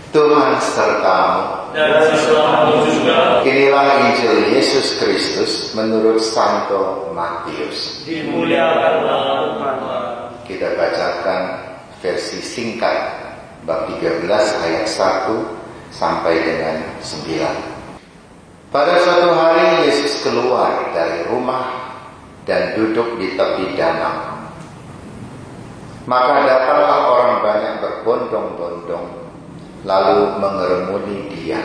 Tuhan sertamu dan bersamamu juga. Inilah Injil Yesus Kristus menurut Santo Matius. Dimuliakanlah Tuhan. Kita bacakan versi singkat bab 13 ayat 1 sampai dengan 9. Pada suatu hari Yesus keluar dari rumah dan duduk di tepi danau. Maka datanglah orang banyak berbondong-bondong lalu mengerumuni dia,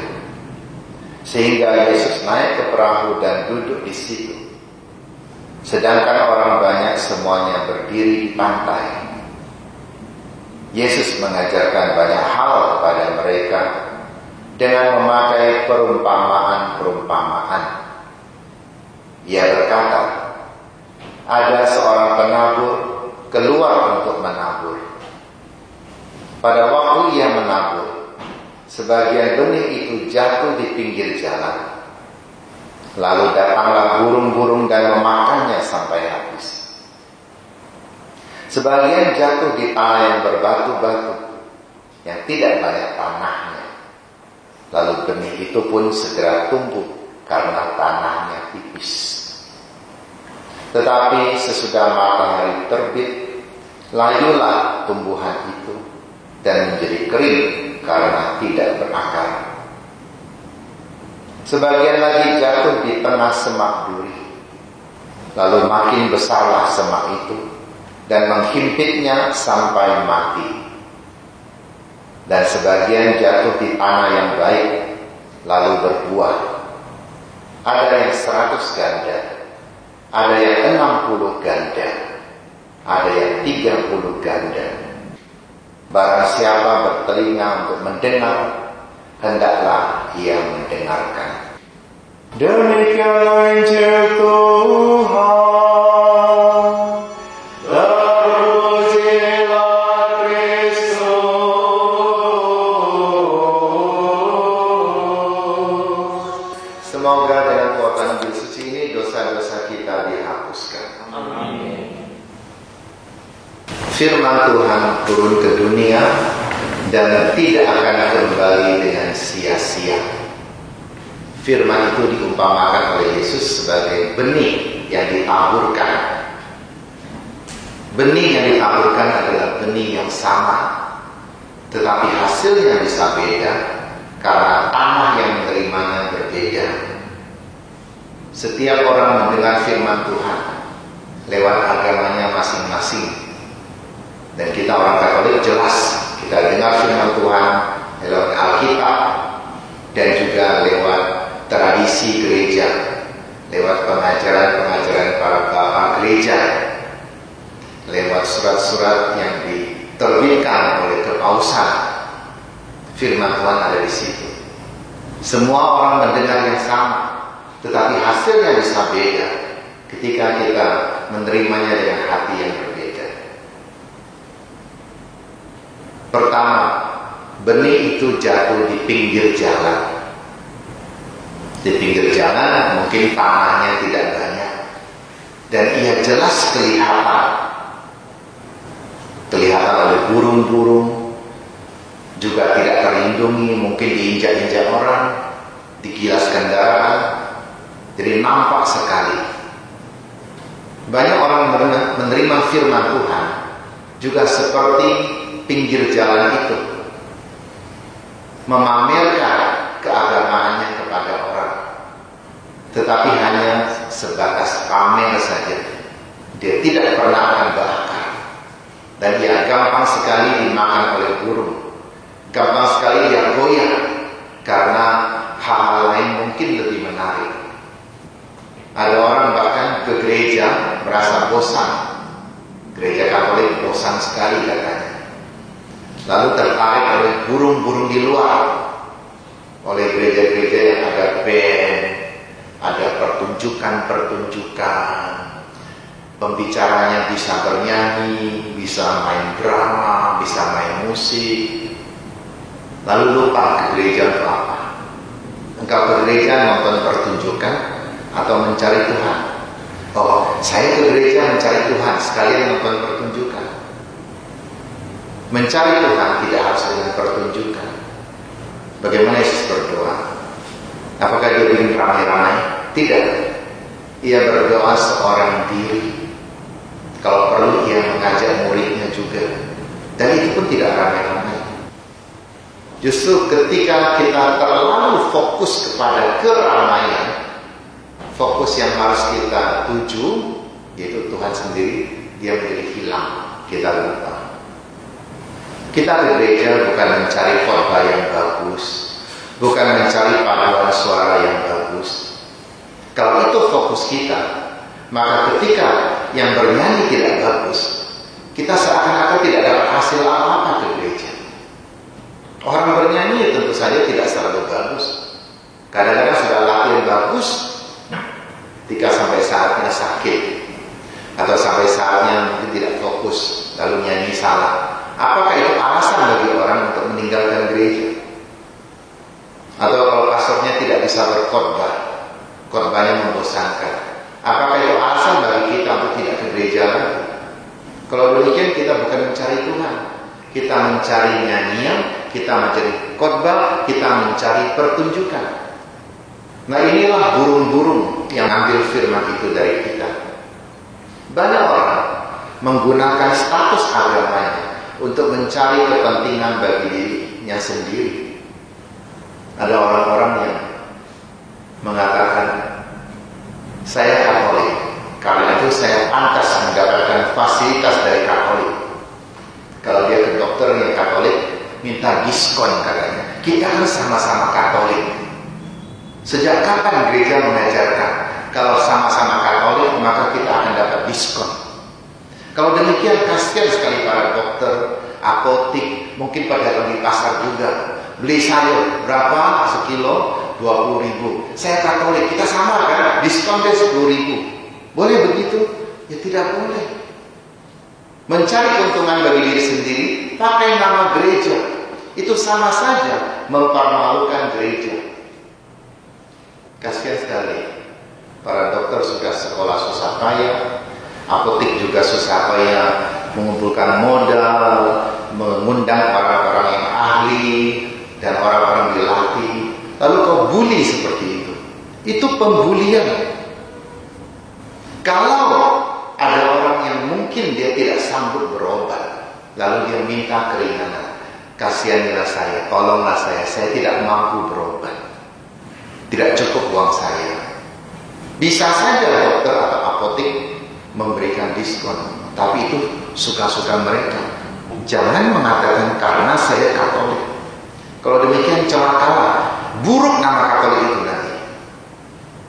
sehingga Yesus naik ke perahu dan duduk di situ. Sedangkan orang banyak semuanya berdiri di pantai. Yesus mengajarkan banyak hal kepada mereka dengan memakai perumpamaan-perumpamaan. Ia berkata, ada seorang penabur keluar untuk menabur. Pada waktu ia menabur, sebagian benih itu jatuh di pinggir jalan. Lalu datanglah burung-burung dan memakannya sampai habis. Sebagian jatuh di tanah yang berbatu-batu, yang tidak banyak tanahnya. Lalu benih itu pun segera tumbuh karena tanahnya tipis. Tetapi sesudah matahari terbit, layulah tumbuhan itu dan menjadi kering karena tidak berakar. Sebagian lagi jatuh di tengah semak duri. Lalu makin besarlah semak itu dan menghimpitnya sampai mati. Dan sebagian jatuh di tanah yang baik lalu berbuah. Ada yang 100 ganda, ada yang 60 ganda, ada yang 30 ganda. Barang siapa bertelinga untuk mendengar, hendaklah ia mendengarkan. Demikianlah Injil Tuhan. Terpujilah Kristus. Semoga dengan kuatan Injil suci ini dosa-dosa kita dihapuskan. Amin. Firman Tuhan turun ke dunia dan tidak akan kembali dengan sia-sia. Firman itu diumpamakan oleh Yesus sebagai benih yang ditaburkan. Benih yang ditaburkan adalah benih yang sama, tetapi hasilnya bisa beda karena tanah yang menerimanya berbeda. Setiap orang mendengar firman Tuhan lewat agamanya masing-masing. Dan kita orang Katolik jelas kita dengar firman Tuhan lewat Alkitab dan juga lewat tradisi gereja, lewat pengajaran-pengajaran para bapak gereja, lewat surat-surat yang diterbitkan oleh kepausan. Firman Tuhan ada di situ. Semua orang mendengar yang sama, tetapi hasilnya bisa beda ketika kita menerimanya dengan hati yang berbeda. Pertama, benih itu jatuh di pinggir jalan. Di pinggir jalan mungkin tanahnya tidak banyak dan ia jelas kelihatan oleh burung-burung, juga tidak terlindungi, mungkin diinjak-injak orang, digilas kendaraan, jadi nampak sekali. Banyak orang menerima firman Tuhan juga seperti pinggir jalan itu, memamerkan keagamaannya kepada orang, tetapi hanya sebatas pamer saja. Dia tidak pernah akan berakar, dan dia gampang sekali dimakan oleh burung, gampang sekali dia goyah karena hal lain mungkin lebih menarik. Ada orang bahkan ke gereja merasa bosan, gereja Katolik bosan sekali katanya, lalu tertarik oleh burung-burung di luar, oleh gereja-gereja yang ada band, ada pertunjukan-pertunjukan, pembicaranya bisa bernyanyi, bisa main drama, bisa main musik, lalu lupa ke gereja untuk apa. Engkau ke gereja nonton pertunjukan atau mencari Tuhan? Oh, saya ke gereja mencari Tuhan sekalian nonton pertunjukan. Mencari Tuhan tidak harus dengan pertunjukan. Bagaimana Yesus berdoa? Apakah dia bikin ramai-ramai? Tidak. Ia berdoa seorang diri. Kalau perlu ia mengajak muridnya juga. Dan itu pun tidak ramai-ramai. Justru ketika kita terlalu fokus kepada keramaian, fokus yang harus kita tuju, yaitu Tuhan sendiri, dia menjadi hilang. Kita lupa. Kita ke gereja bukan mencari khotbah yang bagus, bukan mencari paduan suara yang bagus. Kalau itu fokus kita, maka ketika yang bernyanyi tidak bagus, kita seakan-akan tidak dapat hasil apa-apa ke gereja. Orang bernyanyi tentu saja tidak selalu bagus. Kadang-kadang sudah latihan bagus, ketika sampai saatnya sakit, atau sampai saatnya mungkin tidak fokus, lalu nyanyi salah. Apakah itu alasan bagi orang untuk meninggalkan gereja? Atau kalau pastornya tidak bisa berkhotbah, khotbahnya membosankan, apakah itu alasan bagi kita untuk tidak ke gereja lagi? Kalau demikian kita bukan mencari Tuhan, kita mencari nyanyian, kita mencari khotbah, kita mencari pertunjukan. Nah, inilah burung-burung yang ambil firman itu dari kita. Banyak orang menggunakan status agamanya untuk mencari kepentingan bagi dirinya sendiri. Ada orang-orang yang mengatakan, saya Katolik, karena itu saya pantas mendapatkan fasilitas dari Katolik. Kalau dia ke dokter yang Katolik, minta diskon katanya. Kita kan sama-sama Katolik. Sejak kapan gereja mengajarkan kalau sama-sama Katolik maka kita akan dapat diskon? Kalau demikian, kasihan sekali para dokter, apotik, mungkin pedagang di pasar juga. Beli sayur berapa sekilo? 20.000. Saya Katolik, kita sama kan? Diskon deh 10.000. Boleh begitu? Ya tidak boleh. Mencari keuntungan bagi diri sendiri pakai nama gereja, itu sama saja mempermalukan gereja. Kasihan sekali. Para dokter sudah sekolah susah payah, apotik juga susah payah mengumpulkan modal, mengundang orang-orang yang ahli dan orang-orang dilatih. Lalu kau bully seperti itu. Itu pembulian. Kalau ada orang yang mungkin dia tidak sanggup berobat, lalu dia minta keringanan, kasihanlah saya, tolonglah saya tidak mampu berobat, tidak cukup uang saya. Bisa saja dokter atau apotik memberikan diskon, tapi itu suka-suka mereka. Jangan mengatakan karena saya Katolik. Kalau demikian celakalah, buruk nama Katolik itu nanti.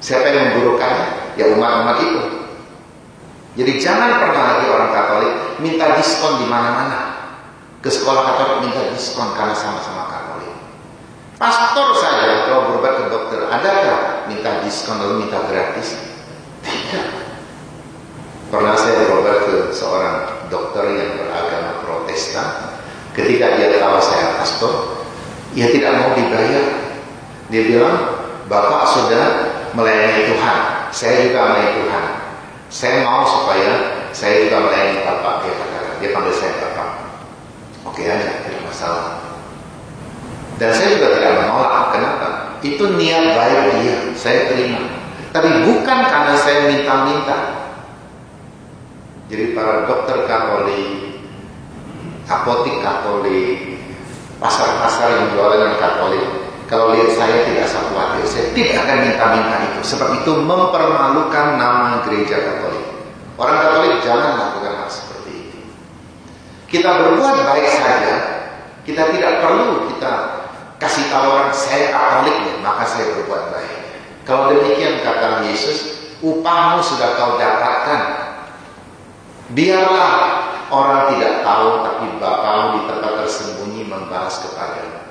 Siapa yang memburukkannya? Ya umat-umat itu. Jadi jangan pernah lagi orang Katolik minta diskon di mana-mana. Ke sekolah Katolik minta diskon karena sama-sama Katolik. Pastor saja kalau berobat ke dokter, adakah minta diskon lalu minta gratis? Tidak. Pernah saya berobat ke seorang dokter yang beragama Protestan. Ketika dia tahu saya pastor, ia tidak mau dibayar. Dia bilang, Bapak sudah melayani Tuhan, saya juga melayani Tuhan. Saya mau supaya saya juga melayani Bapak. Dia katakan, dia panggil saya Bapak. Oke aja, tidak masalah. Dan saya juga tidak menolak. Kenapa? Itu niat baik dia, saya terima. Tapi bukan karena saya minta-minta. Jadi para dokter Katolik, apotik Katolik, pasar-pasar yang jualan Katolik, kalau lihat saya tidak usah khawatir, saya tidak akan minta-minta itu. Sebab itu mempermalukan nama gereja Katolik. Orang Katolik jangan lakukan hal seperti itu. Kita berbuat baik saja, kita tidak perlu kita kasih tahu orang saya Katolik ya, maka saya berbuat baik. Kalau demikian kata Yesus, upahmu sudah kau dapatkan. Biarlah orang tidak tahu, tapi Bapamu di tempat tersembunyi membalas kepadamu.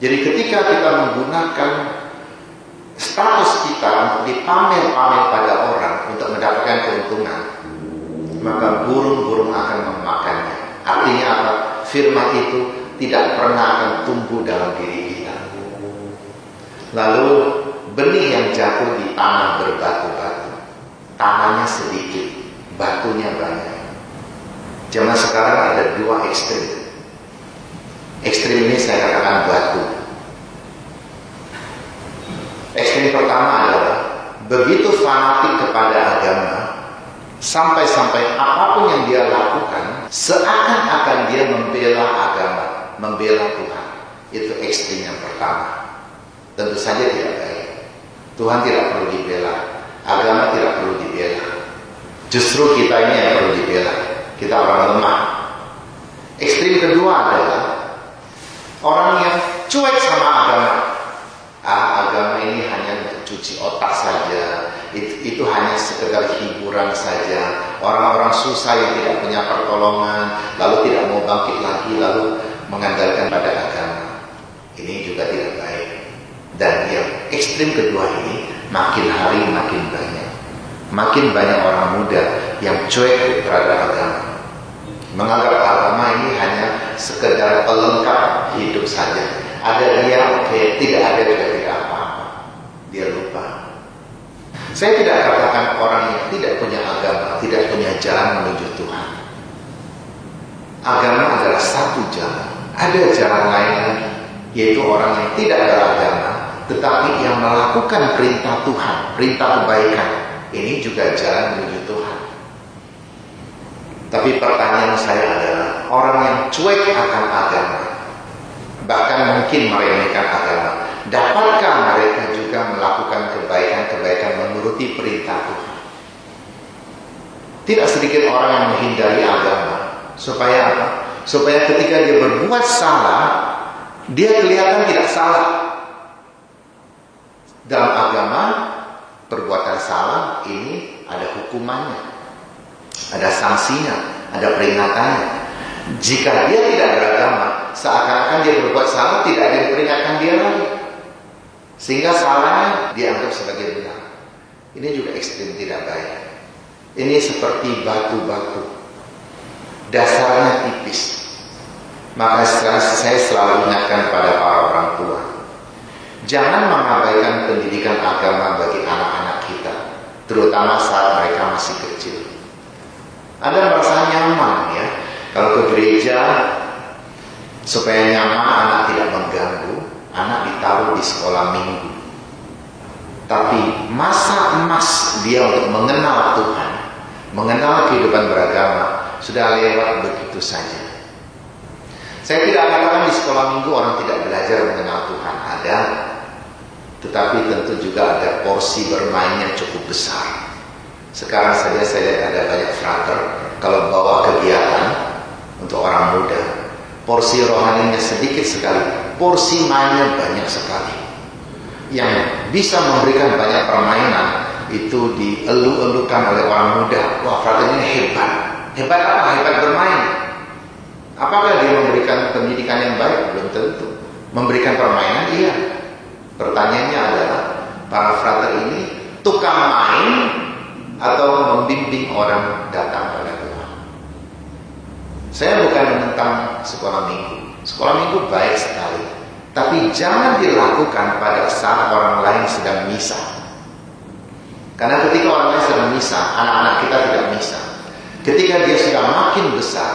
Jadi ketika kita menggunakan status kita untuk dipamer-pamer pada orang untuk mendapatkan keuntungan, maka burung-burung akan memakannya. Artinya apa? Firman itu tidak pernah akan tumbuh dalam diri kita. Lalu benih yang jatuh di tanah berbatu-batu, tanahnya sedikit, batunya banyak. Zaman sekarang ada dua ekstrim. Ekstrim ini saya katakan batu. begitu fanatik kepada agama, sampai-sampai apapun yang dia lakukan seakan-akan dia membela agama, membela Tuhan. Itu ekstrim yang pertama. Tentu saja tidak baik. Tuhan tidak perlu dibela, agama tidak perlu dibela. Justru kita ini yang perlu dibela. Kita orang lemah. Ekstrim kedua adalah orang yang cuek sama agama. Agama ini hanya untuk cuci otak saja. Itu hanya sekedar hiburan saja. Orang-orang susah yang tidak punya pertolongan, lalu tidak mau bangkit lagi, lalu mengandalkan pada agama. Ini juga tidak baik. Dan yang ekstrim kedua ini makin hari makin banyak. Makin banyak orang muda yang cuek terhadap agama, menganggap agama ini hanya sekedar pelengkap hidup saja. Ada dia, oke, tidak ada juga tidak apa-apa. Dia lupa. Saya tidak katakan orang yang tidak punya agama tidak punya jalan menuju Tuhan. Agama adalah satu jalan. Ada jalan lain lagi, yaitu orang yang tidak beragama tetapi yang melakukan perintah Tuhan, perintah kebaikan. Ini juga jalan menuju Tuhan. Tapi pertanyaan saya adalah, orang yang cuek akan agama, bahkan mungkin meremehkan agama, dapatkah mereka juga melakukan kebaikan-kebaikan menuruti perintah Tuhan? Tidak sedikit orang yang menghindari agama. Supaya apa? Supaya ketika dia berbuat salah, dia kelihatan tidak salah. Dalam agama, perbuatan salah ini ada hukumannya, ada sanksinya, ada peringatannya. Jika dia tidak beragama, seakan-akan dia berbuat salah, tidak ada yang peringatkan dia lagi, sehingga salahnya dianggap sebagai benar. Ini juga ekstrim tidak baik. Ini seperti batu-batu, dasarnya tipis. Maka saya selalu ingatkan pada para orang tua, jangan mengabaikan pendidikan agama bagi anak-anak kita, terutama saat mereka masih kecil. Ada merasa nyaman ya, kalau ke gereja supaya nyaman, anak tidak mengganggu, anak ditaruh di sekolah minggu. Tapi masa emas dia untuk mengenal Tuhan, mengenal kehidupan beragama sudah lewat begitu saja. Saya tidak katakan di sekolah minggu orang tidak belajar mengenal Tuhan, ada. Tetapi tentu juga ada porsi bermainnya cukup besar. Sekarang saja saya lihat ada banyak frater kalau bawa kegiatan untuk orang muda, porsi rohaninya sedikit sekali, porsi mainnya banyak sekali. Yang bisa memberikan banyak permainan itu dielu-elukan oleh orang muda. Wah, frater ini hebat. Hebat apa? Hebat bermain. Apakah dia memberikan pendidikan yang baik? Belum tentu. Memberikan permainan, iya. Pertanyaannya adalah, para frater ini tukang main atau membimbing orang datang pada Tuhan? Saya bukan menentang sekolah minggu. Sekolah minggu baik sekali, tapi jangan dilakukan pada saat orang lain sedang misa. Karena ketika orang lain sedang misa, anak-anak kita tidak misa. Ketika dia sudah makin besar,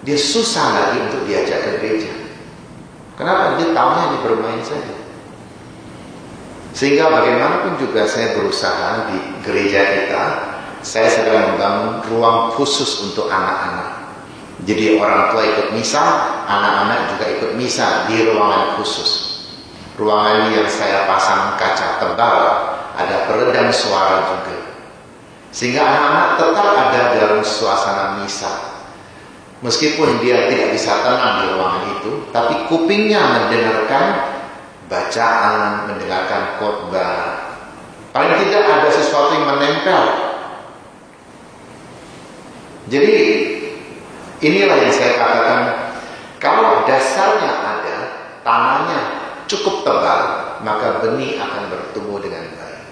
dia susah lagi untuk diajak ke gereja. Kenapa? Dia tahunya dia bermain saja. Sehingga bagaimanapun juga saya berusaha di gereja kita, saya sedang membangun ruang khusus untuk anak-anak. Jadi orang tua ikut misa, anak-anak juga ikut misa di ruangan khusus. Ruangan yang saya pasang kaca tebal, ada peredam suara juga. Sehingga anak-anak tetap ada dalam suasana misa. Meskipun dia tidak bisa tenang di ruangan itu, tapi kupingnya mendengarkan bacaan, mendengarkan khotbah. Paling tidak ada sesuatu yang menempel. Jadi inilah yang saya katakan, kalau dasarnya ada, tanahnya cukup tebal, maka benih akan bertumbuh dengan baik.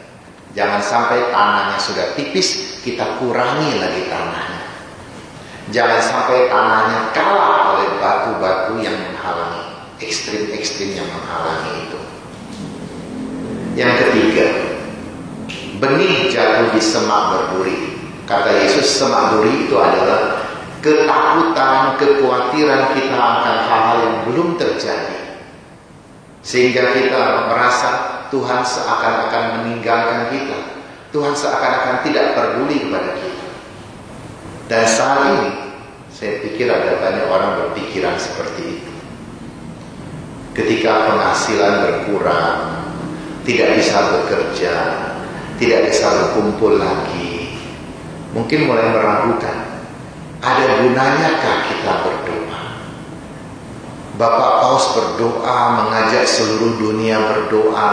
Jangan sampai tanahnya sudah tipis, kita kurangi lagi tanahnya. Jangan sampai tanahnya kalah oleh batu-batu yang menghalangi, ekstrim-ekstrim yang menghalangi itu. Yang ketiga, benih jatuh di semak berduri. Kata Yesus, semak duri itu adalah ketakutan, kekhawatiran kita akan hal-hal yang belum terjadi, sehingga kita merasa Tuhan seakan-akan meninggalkan kita. Tuhan seakan-akan tidak peduli kepada kita. Dan saat ini saya pikir ada banyak orang berpikiran seperti itu. Ketika penghasilan berkurang, tidak bisa bekerja, tidak bisa berkumpul lagi, mungkin mulai meragukan, ada gunanyakah kita berdoa? Bapak Paus berdoa, mengajak seluruh dunia berdoa,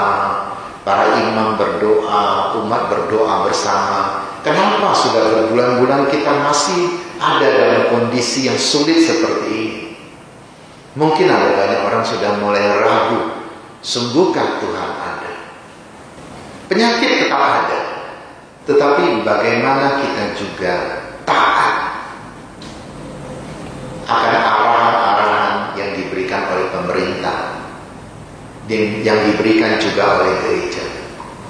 para imam berdoa, umat berdoa bersama. Kenapa sudah berbulan-bulan kita masih ada dalam kondisi yang sulit seperti ini? Mungkin ada banyak orang sudah mulai ragu, sungguhkah Tuhan ada? Penyakit tetap ada, tetapi bagaimana kita juga taat akan arahan-arahan yang diberikan oleh pemerintah, yang diberikan juga oleh gereja.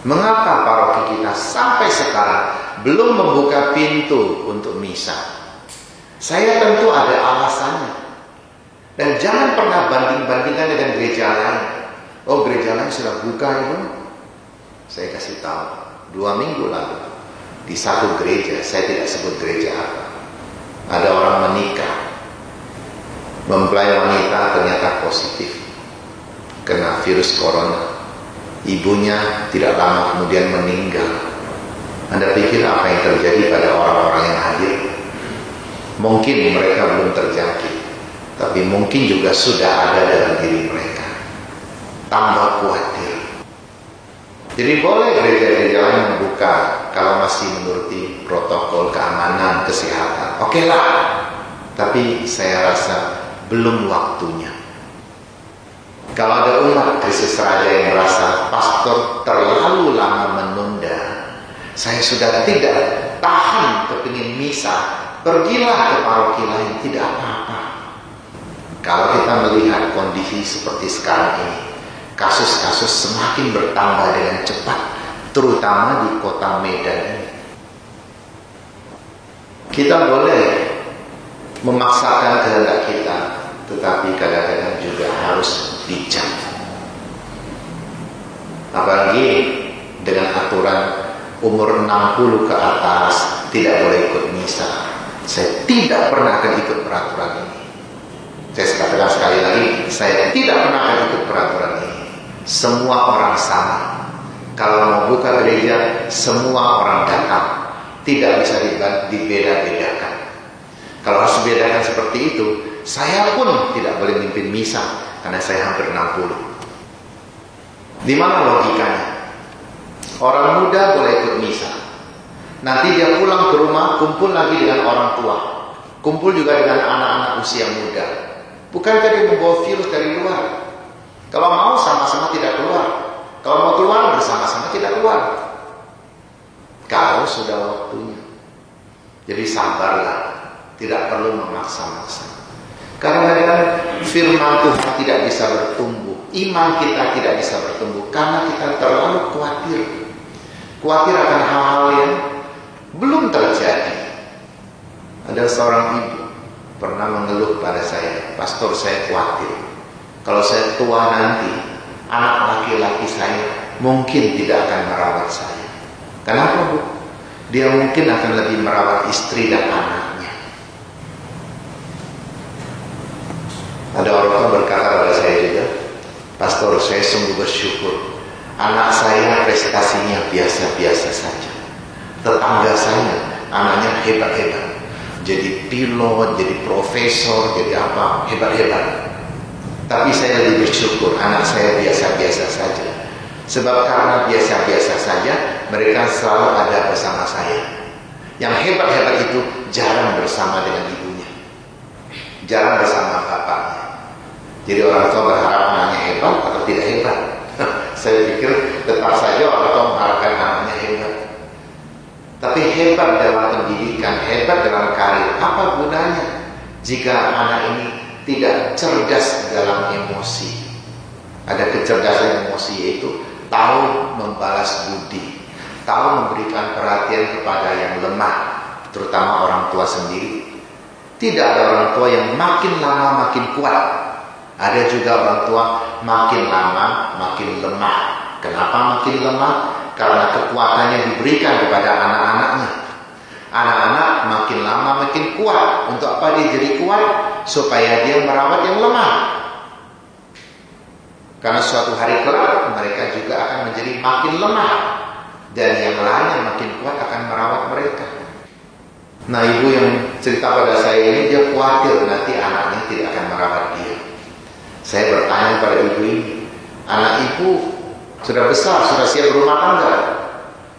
Mengapa paroki kita sampai sekarang belum membuka pintu untuk misa? Saya tentu ada alasannya. Dan jangan pernah banding-bandingkan dengan gereja lain. Oh, gereja lain sudah buka itu. Saya kasih tahu, 2 minggu lalu di satu gereja, saya tidak sebut gereja apa, ada orang menikah, mempelai wanita ternyata positif kena virus corona. Ibunya tidak lama kemudian meninggal. Anda pikir apa yang terjadi pada orang-orang yang hadir? Mungkin mereka belum terjangkit, tapi mungkin juga sudah ada dalam diri mereka. Tambah khawatir. Jadi boleh gereja-gereja lain membuka kalau masih menuruti protokol keamanan, kesehatan. Oke lah. Tapi saya rasa belum waktunya. Kalau ada umat Kristus Raja yang merasa pastor terlalu lama menunda, saya sudah tidak tahan kepingin misa, pergilah ke paroki lain, tidak apa-apa. Kalau kita melihat kondisi seperti sekarang ini, kasus-kasus semakin bertambah dengan cepat, terutama di kota Medan ini. Kita boleh memaksakan kehendak kita, tetapi kadang-kadang juga harus bijak. Apalagi dengan aturan umur 60 ke atas tidak boleh ikut misa. Saya tidak pernah akan ikut peraturan ini. Saya katakan sekali lagi, saya tidak pernah akan ikut peraturan ini. Semua orang sama. Kalau mau buka gereja, semua orang datang. Tidak bisa dibeda-bedakan. Kalau harus dibedakan seperti itu, saya pun tidak boleh mimpin misa karena saya hampir 60. Di mana logikanya? Orang muda boleh ikut misa. Nanti dia pulang ke rumah, kumpul lagi dengan orang tua. Kumpul juga dengan anak-anak usia muda. Bukankah dia membawa virus dari luar? Kalau mau sama-sama tidak keluar. Kalau mau keluar bersama-sama tidak keluar. Kalau sudah waktunya. Jadi sabarlah. Tidak perlu memaksa-maksa. Kadang-kadang firman Tuhan tidak bisa bertumbuh. Iman kita tidak bisa bertumbuh karena kita terlalu khawatir. Khawatir akan hal-hal yang belum terjadi. Ada seorang ibu pernah mengeluh pada saya, pastor, saya khawatir kalau saya tua nanti, anak laki-laki saya mungkin tidak akan merawat saya. Kenapa, Bu? Dia mungkin akan lebih merawat istri dan anaknya. Ada orang tua berkata pada saya juga, pastor, saya sungguh bersyukur anak saya prestasinya biasa-biasa saja. Tetangga saya anaknya hebat-hebat, jadi pilot, jadi profesor, jadi apa, hebat-hebat. Tapi saya lebih bersyukur anak saya biasa-biasa saja. Sebab karena biasa-biasa saja, mereka selalu ada bersama saya. Yang hebat-hebat itu jarang bersama dengan ibunya, jarang bersama bapaknya. Jadi orang tua berharap anaknya hebat atau tidak hebat. Saya pikir tetap saja orang tua mengharapkan anaknya hebat. Tapi hebat dalam pendidikan, hebat dalam karir, apa gunanya jika anak ini tidak cerdas dalam emosi? Ada kecerdasan emosi, yaitu tahu membalas budi, tahu memberikan perhatian kepada yang lemah, terutama orang tua sendiri. Tidak ada orang tua yang makin lama makin kuat. Ada juga orang tua makin lama makin lemah. Kenapa makin lemah? karena kekuatannya diberikan kepada anak-anaknya. Anak-anak makin lama makin kuat. Untuk apa dia jadi kuat? Supaya dia merawat yang lemah. Karena suatu hari kelak mereka juga akan menjadi makin lemah, dan yang lain yang makin kuat akan merawat mereka. Nah, ibu yang cerita pada saya ini, dia khawatir nanti anaknya tidak akan merawat dia. Saya bertanya pada ibu ini, anak ibu sudah besar, sudah siap berumah tangga.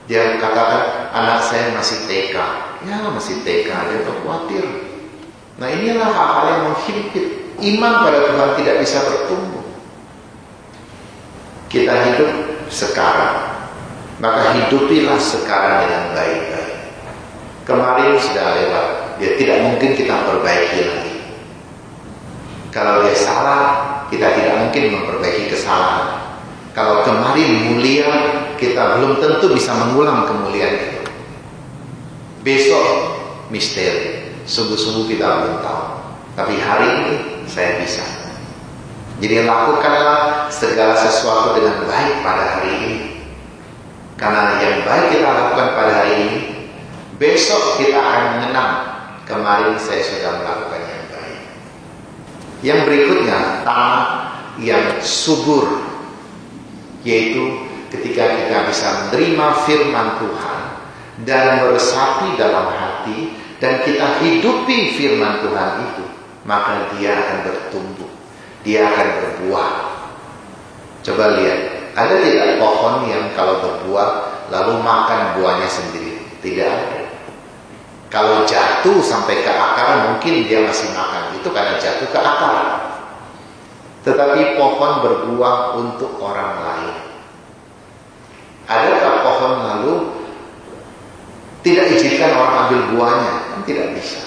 Dia katakan, anak saya masih TK. Ya, masih TK, dia khawatir. Nah, inilah hal-hal yang menghimpit iman pada Tuhan, tidak bisa bertumbuh. Kita hidup sekarang, maka hidupilah sekarang dengan baik-baik. Kemarin sudah lewat, dia tidak mungkin kita perbaiki lagi. Kalau dia salah, kita tidak mungkin memperbaiki kesalahan. Kalau kemarin mulia, kita belum tentu bisa mengulang kemuliaan itu. Besok misteri, sungguh-sungguh kita belum tahu. Tapi hari ini saya bisa. Jadi lakukanlah segala sesuatu dengan baik pada hari ini. Karena yang baik kita lakukan pada hari ini, besok kita akan mengenang kemarin saya sudah melakukan yang baik. Yang berikutnya, tanah yang subur, yaitu ketika kita bisa menerima firman Tuhan dan meresapi dalam hati, dan kita hidupi firman Tuhan itu, maka dia akan bertumbuh, dia akan berbuah. Coba lihat, ada tidak pohon yang kalau berbuah lalu makan buahnya sendiri? Tidak ada. Kalau jatuh sampai ke akar mungkin dia masih makan, itu karena jatuh ke akar. Tetapi pohon berbuah untuk orang lain. Adakah pohon lalu tidak izinkan orang ambil buahnya? Kan tidak bisa.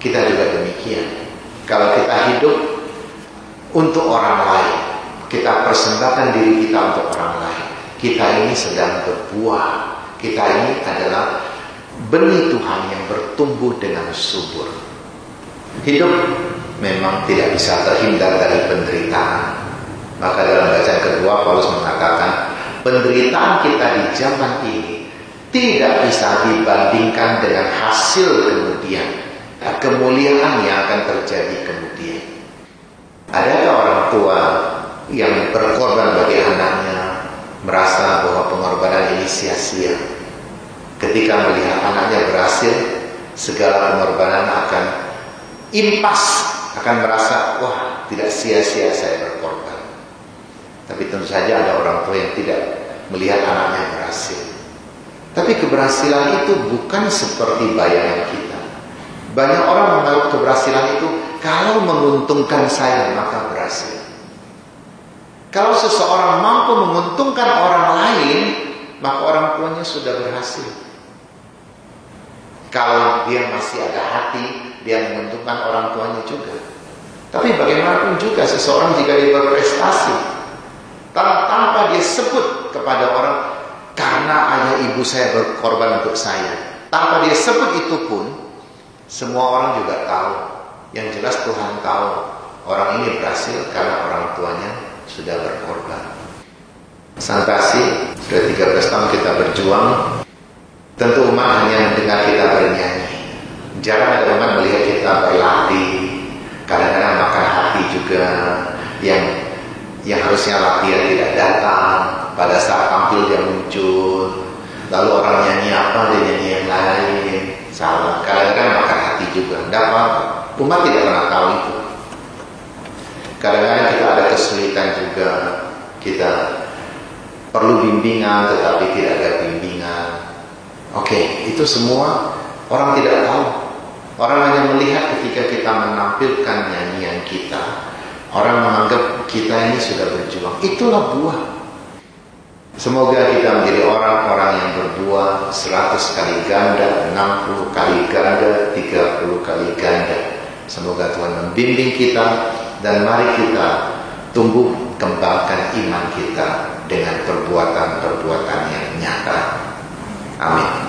Kita juga demikian. Kalau kita hidup untuk orang lain, kita persembahkan diri kita untuk orang lain, kita ini sedang berbuah. Kita ini adalah benih Tuhan yang bertumbuh dengan subur. Hidup memang tidak bisa terhindar dari penderitaan. Maka dalam bacaan kedua Paulus mengatakan, penderitaan kita di zaman ini tidak bisa dibandingkan dengan hasil kemudian, kemuliaan yang akan terjadi kemudian. Adakah orang tua yang berkorban bagi anaknya merasa bahwa pengorbanan ini sia-sia? Ketika melihat anaknya berhasil, segala pengorbanan akan impas, akan merasa, wah, tidak sia-sia saya berkorban. Tapi tentu saja ada orang tua yang tidak melihat anaknya berhasil. Tapi keberhasilan itu bukan seperti bayangan kita. Banyak orang menganggap keberhasilan itu, kalau menguntungkan saya maka berhasil. Kalau seseorang mampu menguntungkan orang lain, maka orang tuanya sudah berhasil. Kalau dia masih ada hati, dia menguntungkan orang tuanya juga. Tapi bagaimanapun juga seseorang jika dia berprestasi, tanpa dia sebut kepada orang, karena ayah ibu saya berkorban untuk saya, tanpa dia sebut itu pun, semua orang juga tahu. Yang jelas Tuhan tahu orang ini berhasil karena orang tuanya sudah berkorban. Santasi, sudah 13 tahun kita berjuang. Tentu umat hanya mendengar kita bernyanyi. Jarang ada umat melihat kita berlatih. Kadang-kadang makan hati juga, yang harusnya latihan tidak datang. Pada saat tampil dia muncul. Lalu orang nyanyi apa, dia nyanyi yang lain. Salah. Kadang-kadang makan hati juga. Tidak apa-apa. Umat tidak pernah tahu itu. Kadang-kadang kita ada kesulitan juga. Kita perlu bimbingan tetapi tidak ada bimbingan. Oke, itu semua orang tidak tahu. Orang hanya melihat ketika kita menampilkan nyanyian kita, orang menganggap kita ini sudah berjuang. Itulah buah. Semoga kita menjadi orang-orang yang berbuah 100 kali ganda, 60 kali ganda, 30 kali ganda. Semoga Tuhan membimbing kita, dan mari kita tumbuh kembangkan iman kita dengan perbuatan-perbuatan yang nyata. Amin.